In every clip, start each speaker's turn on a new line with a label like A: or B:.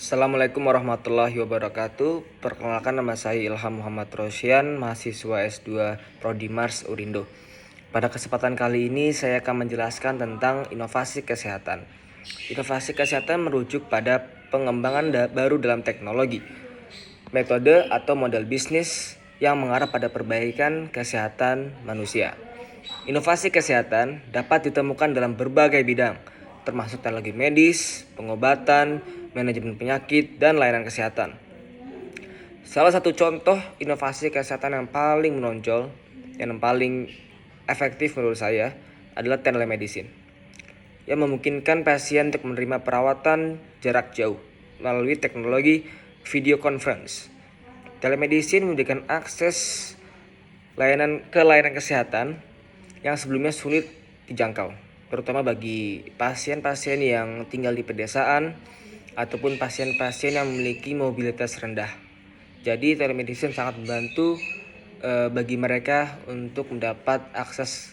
A: Assalamualaikum warahmatullahi wabarakatuh. Perkenalkan, nama saya Ilham Muhammad Rosyan, mahasiswa S2 Prodi Mars Urindo. Pada kesempatan kali ini saya akan menjelaskan tentang inovasi kesehatan. Inovasi kesehatan merujuk pada pengembangan baru dalam teknologi, metode atau model bisnis yang mengarah pada perbaikan kesehatan manusia. Inovasi kesehatan dapat ditemukan dalam berbagai bidang, termasuk teknologi medis, pengobatan, manajemen penyakit, dan layanan kesehatan. Salah satu contoh inovasi kesehatan yang paling menonjol dan yang paling efektif menurut saya adalah telemedicine, yang memungkinkan pasien untuk menerima perawatan jarak jauh melalui teknologi video conference. Telemedicine memberikan akses layanan kesehatan yang sebelumnya sulit dijangkau, terutama bagi pasien-pasien yang tinggal di pedesaan ataupun pasien-pasien yang memiliki mobilitas rendah. Jadi telemedicine sangat membantu bagi mereka untuk mendapat akses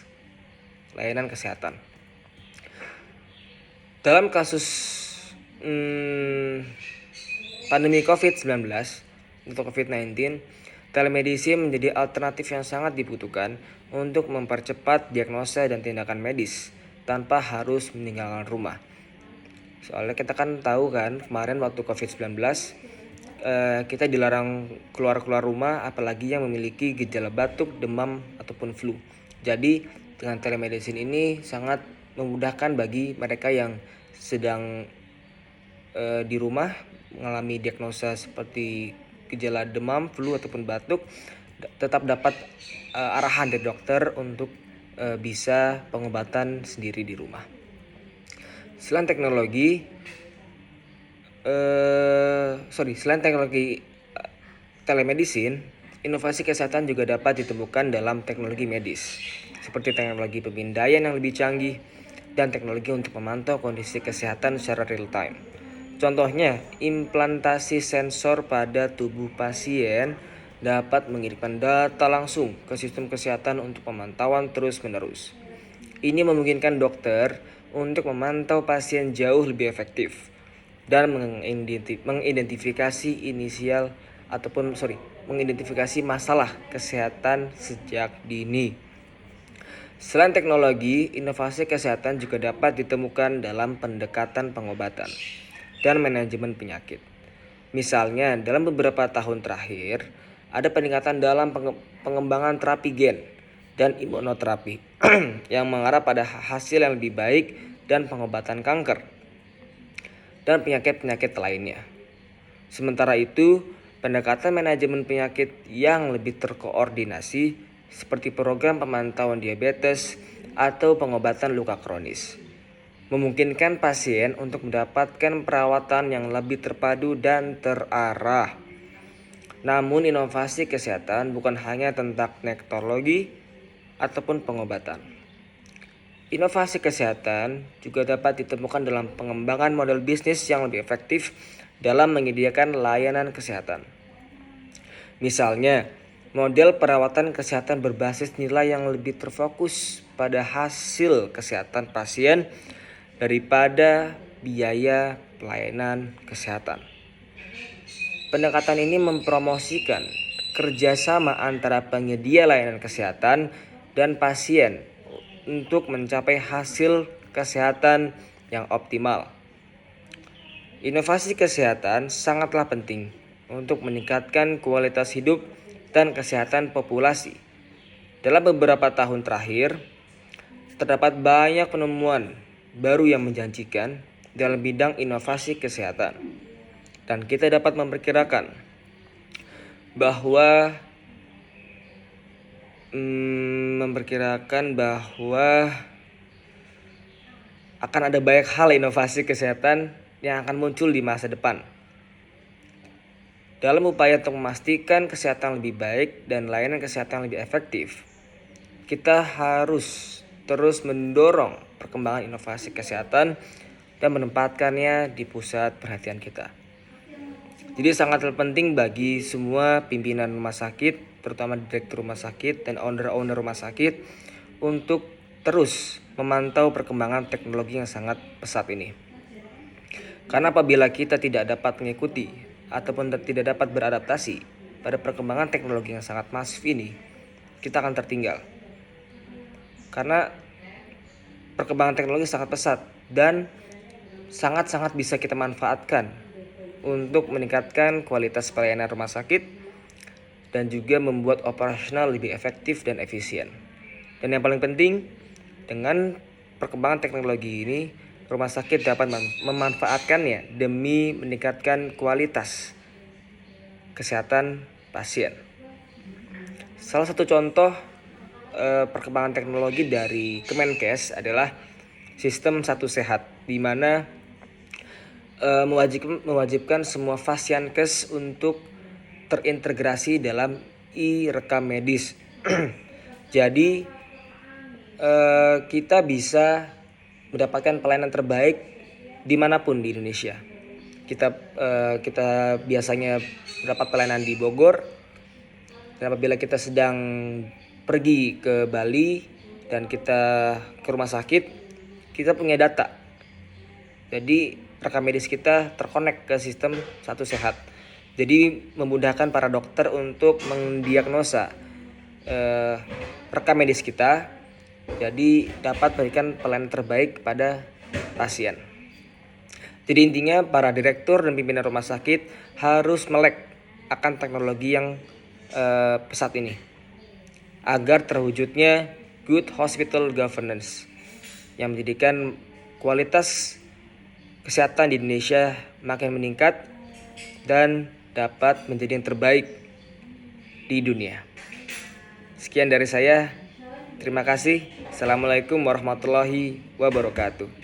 A: layanan kesehatan. Dalam kasus pandemi COVID-19 atau COVID-19, telemedicine menjadi alternatif yang sangat dibutuhkan untuk mempercepat diagnosa dan tindakan medis tanpa harus meninggalkan rumah. Soalnya kita kan tahu kan, kemarin waktu COVID-19 kita dilarang keluar rumah, apalagi yang memiliki gejala batuk, demam, ataupun flu. Jadi dengan telemedicine ini sangat memudahkan bagi mereka yang sedang di rumah mengalami diagnosa seperti gejala demam, flu, ataupun batuk, tetap dapat arahan dari dokter untuk bisa pengobatan sendiri di rumah. Selain teknologi telemedicine, inovasi kesehatan juga dapat ditemukan dalam teknologi medis, seperti teknologi pemindaian yang lebih canggih dan teknologi untuk memantau kondisi kesehatan secara real time. Contohnya, implantasi sensor pada tubuh pasien dapat mengirimkan data langsung ke sistem kesehatan untuk pemantauan terus-menerus. Ini memungkinkan dokter untuk memantau pasien jauh lebih efektif dan mengidentifikasi masalah kesehatan sejak dini. Selain teknologi, inovasi kesehatan juga dapat ditemukan dalam pendekatan pengobatan dan manajemen penyakit. Misalnya, dalam beberapa tahun terakhir, ada peningkatan dalam pengembangan terapi gen dan imunoterapi yang mengarah pada hasil yang lebih baik dan pengobatan kanker dan penyakit-penyakit lainnya. Sementara itu, pendekatan manajemen penyakit yang lebih terkoordinasi seperti program pemantauan diabetes atau pengobatan luka kronis memungkinkan pasien untuk mendapatkan perawatan yang lebih terpadu dan terarah. Namun inovasi kesehatan bukan hanya tentang teknologi ataupun pengobatan. Inovasi kesehatan juga dapat ditemukan dalam pengembangan model bisnis yang lebih efektif dalam menyediakan layanan kesehatan. Misalnya, model perawatan kesehatan berbasis nilai yang lebih terfokus pada hasil kesehatan pasien daripada biaya pelayanan kesehatan. Pendekatan ini mempromosikan kerjasama antara penyedia layanan kesehatan dan pasien untuk mencapai hasil kesehatan yang optimal. Inovasi kesehatan sangatlah penting untuk meningkatkan kualitas hidup dan kesehatan populasi. Dalam beberapa tahun terakhir, terdapat banyak penemuan baru yang menjanjikan dalam bidang inovasi kesehatan. Dan kita dapat memperkirakan bahwa akan ada banyak hal inovasi kesehatan yang akan muncul di masa depan. Dalam upaya untuk memastikan kesehatan lebih baik dan layanan kesehatan lebih efektif, kita harus terus mendorong perkembangan inovasi kesehatan dan menempatkannya di pusat perhatian kita. Jadi sangat penting bagi semua pimpinan rumah sakit, terutama direktur rumah sakit dan owner rumah sakit, untuk terus memantau perkembangan teknologi yang sangat pesat ini. Karena apabila kita tidak dapat mengikuti ataupun tidak dapat beradaptasi pada perkembangan teknologi yang sangat masif ini, kita akan tertinggal. Karena perkembangan teknologi sangat pesat dan sangat-sangat bisa kita manfaatkan untuk meningkatkan kualitas pelayanan rumah sakit dan juga membuat operasional lebih efektif dan efisien. Dan yang paling penting, dengan perkembangan teknologi ini, rumah sakit dapat memanfaatkannya demi meningkatkan kualitas kesehatan pasien. Salah satu contoh perkembangan teknologi dari Kemenkes adalah sistem Satu Sehat, di mana mewajibkan semua Fasiankes untuk terintegrasi dalam e-rekam medis. Jadi kita bisa mendapatkan pelayanan terbaik dimanapun di Indonesia. Kita biasanya mendapat pelayanan di Bogor, dan apabila kita sedang pergi ke Bali dan kita ke rumah sakit, kita punya data. Jadi rekam medis kita terkonek ke sistem Satu Sehat. Jadi memudahkan para dokter untuk mendiagnosa rekam medis kita, jadi dapat memberikan pelayanan terbaik kepada pasien. Jadi intinya para direktur dan pimpinan rumah sakit harus melek akan teknologi yang pesat ini agar terwujudnya good hospital governance yang menjadikan kualitas kesehatan di Indonesia makin meningkat dan dapat menjadi yang terbaik di dunia. Sekian dari saya. Terima kasih. Assalamualaikum warahmatullahi wabarakatuh.